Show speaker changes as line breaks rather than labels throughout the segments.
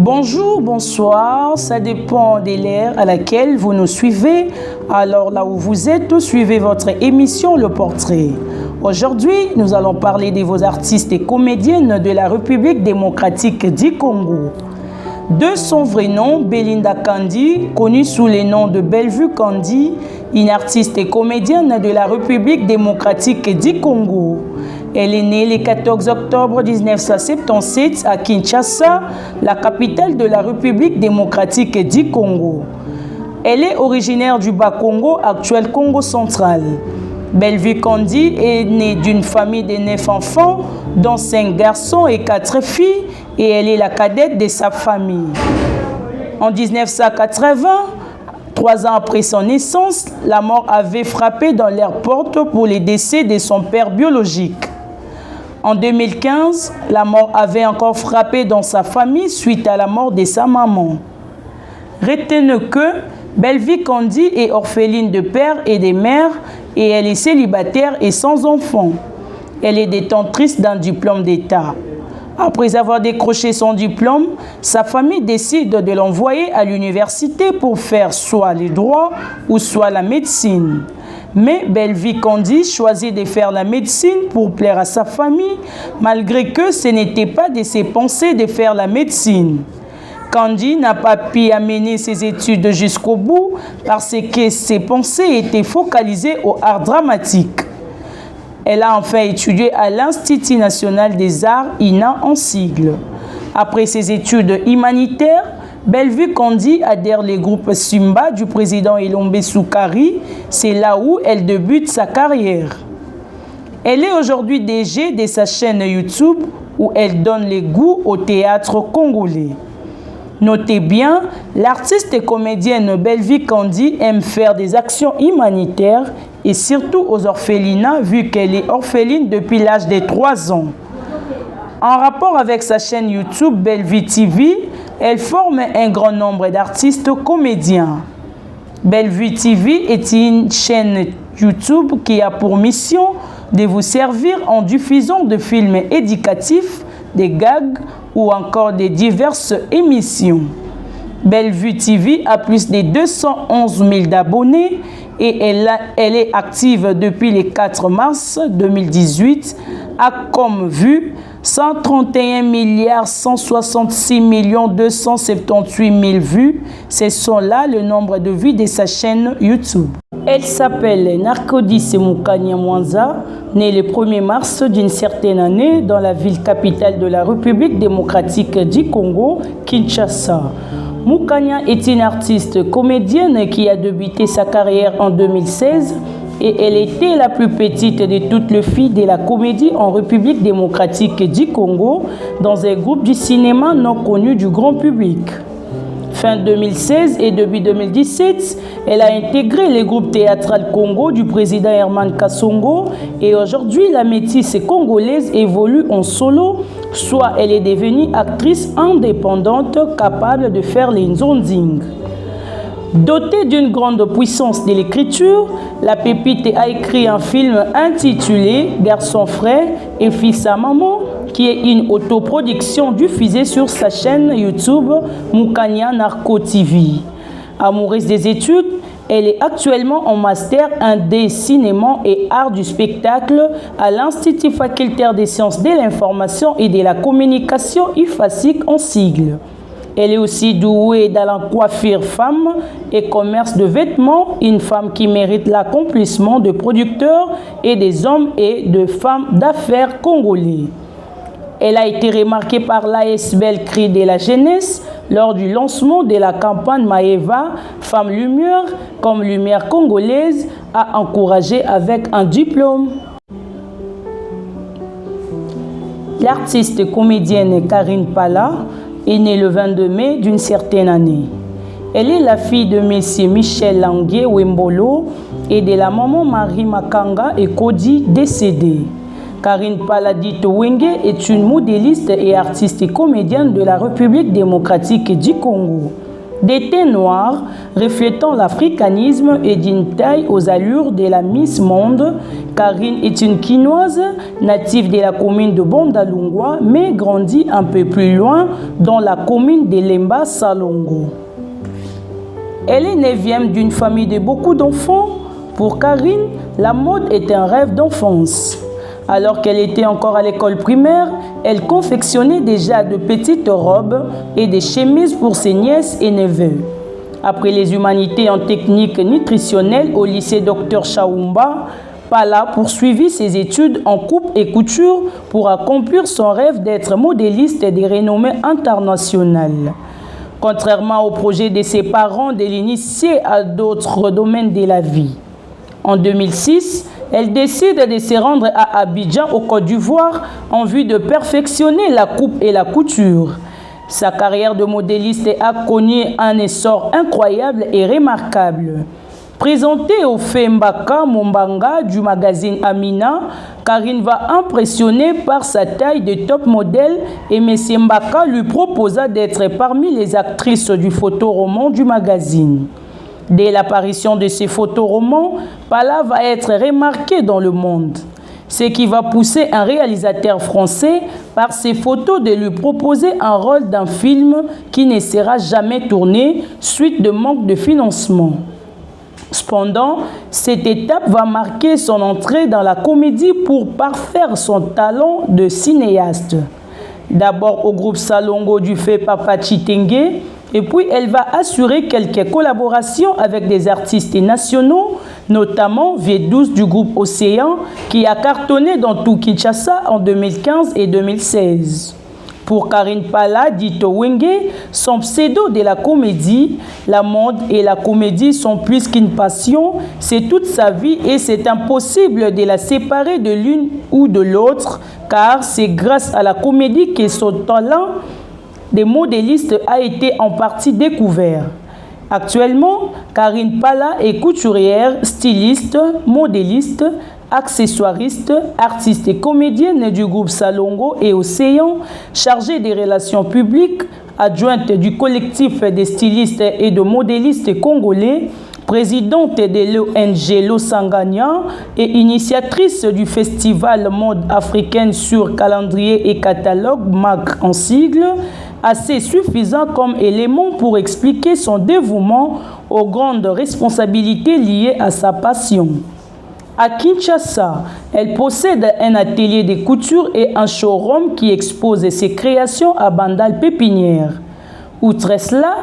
Bonjour, bonsoir, ça dépend de l'ère à laquelle vous nous suivez. Alors là où vous êtes, suivez votre émission Le Portrait. Aujourd'hui, nous allons parler de vos artistes et comédiennes de la République démocratique du Congo. De son vrai nom, Belinda Kandi, connue sous le nom de Bellevue Kandi, une artiste et comédienne de la République démocratique du Congo. Elle est née le 14 octobre 1977 à Kinshasa, la capitale de la République démocratique du Congo. Elle est originaire du Bas-Congo, actuel Congo central. Bellevue Kandi est née d'une famille de 9 enfants, dont 5 garçons et 4 filles, et elle est la cadette de sa famille. En 1980, 3 ans après son naissance, la mort avait frappé dans leur porte pour le décès de son père biologique. En 2015, la mort avait encore frappé dans sa famille suite à la mort de sa maman. Retenez que Bellevue Kandi est orpheline de père et de mère et elle est célibataire et sans enfant. Elle est détentrice d'un diplôme d'État. Après avoir décroché son diplôme, sa famille décide de l'envoyer à l'université pour faire soit le droit ou soit la médecine. Mais Bellevue Kandi choisit de faire la médecine pour plaire à sa famille, malgré que ce n'était pas de ses pensées de faire la médecine. Kandi n'a pas pu amener ses études jusqu'au bout parce que ses pensées étaient focalisées au art dramatique. Elle a enfin étudié à l'Institut national des arts, INA en sigle. Après ses études humanitaires, Bellevue Kandi adhère au groupe Simba du président Elombe Soukari. C'est là où elle débute sa carrière. Elle est aujourd'hui DG de sa chaîne YouTube où elle donne le goût au théâtre congolais. Notez bien, l'artiste et comédienne Bellevue Kandi aime faire des actions humanitaires et surtout aux orphelinats vu qu'elle est orpheline depuis l'âge de 3 ans. En rapport avec sa chaîne YouTube Bellevue TV, elle forme un grand nombre d'artistes comédiens. Bellevue TV est une chaîne YouTube qui a pour mission de vous servir en diffusant de films éducatifs, des gags ou encore de diverses émissions. Bellevue TV a plus de 211 000 abonnés et elle est active depuis le 4 mars 2018, a comme vue 131 166 278 000 vues. Ce sont là le nombre de vues de sa chaîne YouTube. Elle s'appelle Narkodis Mukanya Mwanza, née le 1er mars d'une certaine année dans la ville capitale de la République démocratique du Congo, Kinshasa. Mukanya est une artiste comédienne qui a débuté sa carrière en 2016 et elle était la plus petite de toutes les filles de la comédie en République démocratique du Congo dans un groupe du cinéma non connu du grand public. Fin 2016 et début 2017, elle a intégré le groupe théâtral Congo du président Herman Kasongo et aujourd'hui la métisse congolaise évolue en solo, soit elle est devenue actrice indépendante capable de faire les nzonding. Dotée d'une grande puissance de l'écriture, la pépite a écrit un film intitulé Garçon frère et fils à maman, qui est une autoproduction diffusée sur sa chaîne YouTube Mukanya Narco TV. Amoureuse des études, elle est actuellement en master 1D cinéma et art du spectacle à l'Institut facultaire des sciences de l'information et de la communication IFASIC en sigle. Elle est aussi douée dans la coiffure femme et commerce de vêtements, une femme qui mérite l'accomplissement de producteurs et des hommes et de femmes d'affaires congolais. Elle a été remarquée par l'ASBL Cri de la jeunesse lors du lancement de la campagne Maeva Femme Lumière comme lumière congolaise à encourager avec un diplôme. L'artiste comédienne Karine Pala est née le 22 mai d'une certaine année. Elle est la fille de M. Michel Langué Wembolo et de la maman Marie Makanga et Kodi décédée. Karine Paladito Wenge est une modéliste et artiste et comédienne de la République démocratique du Congo. des teints noirs, reflétant l'africanisme et d'une taille aux allures de la Miss Monde. Karine est une Quinoise, native de la commune de Bondalungwa, mais grandit un peu plus loin dans la commune de Lemba Salongo. Elle est 9e d'une famille de beaucoup d'enfants. Pour Karine, la mode est un rêve d'enfance. Alors qu'elle était encore à l'école primaire, elle confectionnait déjà de petites robes et des chemises pour ses nièces et neveux. Après les humanités en technique nutritionnelle au lycée Dr Chaoumba, Pala poursuivit ses études en coupe et couture pour accomplir son rêve d'être modéliste de renommée internationale. Contrairement au projet de ses parents de l'initier à d'autres domaines de la vie. En 2006, elle décide de se rendre à Abidjan, au Côte d'Ivoire, en vue de perfectionner la coupe et la couture. Sa carrière de modéliste a connu un essor incroyable et remarquable. Présentée au Fembaka Mombanga du magazine Amina, Karine va impressionner par sa taille de top modèle et M. Mbaka lui proposa d'être parmi les actrices du photoroman du magazine. Dès l'apparition de ces photoromans, Pala va être remarqué dans le monde. Ce qui va pousser un réalisateur français par ses photos de lui proposer un rôle dans un film qui ne sera jamais tourné suite de manque de financement. Cependant, cette étape va marquer son entrée dans la comédie pour parfaire son talent de cinéaste. D'abord au groupe Salongo du fait Papa Chitenge, et puis elle va assurer quelques collaborations avec des artistes nationaux, notamment V12 du groupe Océan, qui a cartonné dans tout Kinshasa en 2015 et 2016. Pour Karine Pala, dite Wenge, son pseudo de la comédie, la mode et la comédie sont plus qu'une passion, c'est toute sa vie et c'est impossible de la séparer de l'une ou de l'autre, car c'est grâce à la comédie que son talent de modéliste a été en partie découvert. Actuellement, Karine Pala est couturière, styliste, modéliste, accessoiriste, artiste et comédienne du groupe Salongo et Océan, chargée des relations publiques, adjointe du collectif des stylistes et de modélistes congolais, présidente de l'ONG Losangania et initiatrice du festival Mode africaine sur calendrier et catalogue MAC en sigle, assez suffisant comme élément pour expliquer son dévouement aux grandes responsabilités liées à sa passion. À Kinshasa, elle possède un atelier de couture et un showroom qui expose ses créations à Bandal Pépinière. Outre cela,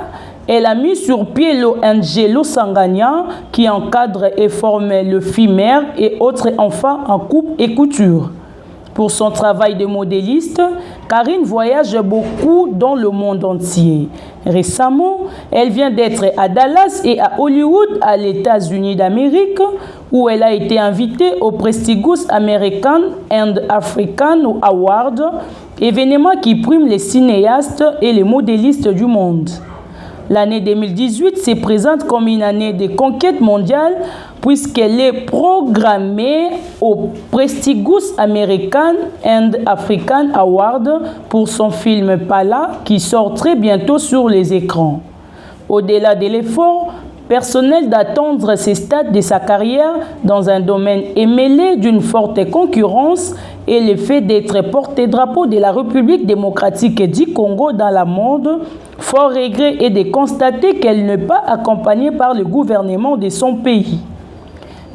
elle a mis sur pied l'ONG Losangania qui encadre et forme le FIMER et autres enfants en coupe et couture. Pour son travail de modéliste, Karine voyage beaucoup dans le monde entier. Récemment, elle vient d'être à Dallas et à Hollywood, à les États-Unis d'Amérique, où elle a été invitée au prestigious American and African Award, événement qui prime les cinéastes et les modélistes du monde. L'année 2018 se présente comme une année de conquête mondiale puisqu'elle est programmée au prestigious American and African Award pour son film Pala qui sort très bientôt sur les écrans. Au-delà de l'effort personnel d'attendre ces stades de sa carrière dans un domaine émêlé d'une forte concurrence et le fait d'être porte-drapeau de la République démocratique du Congo dans le monde, fort regret est de constater qu'elle n'est pas accompagnée par le gouvernement de son pays.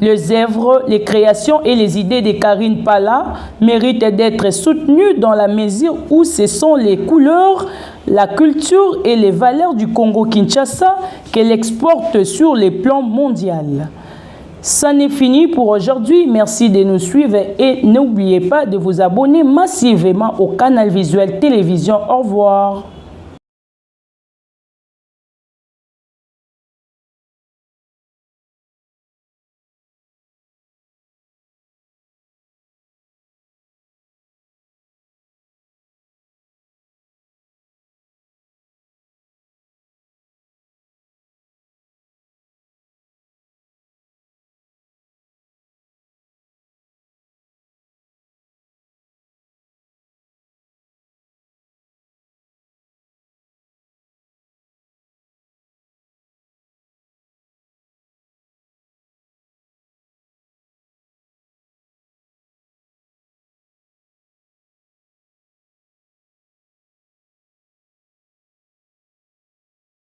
Les œuvres, les créations et les idées de Karine Pala méritent d'être soutenues dans la mesure où ce sont les couleurs, la culture et les valeurs du Congo-Kinshasa qu'elle exporte sur les plans mondial. Ça n'est fini pour aujourd'hui. Merci de nous suivre et n'oubliez pas de vous abonner massivement au canal Visuel Télévision. Au revoir.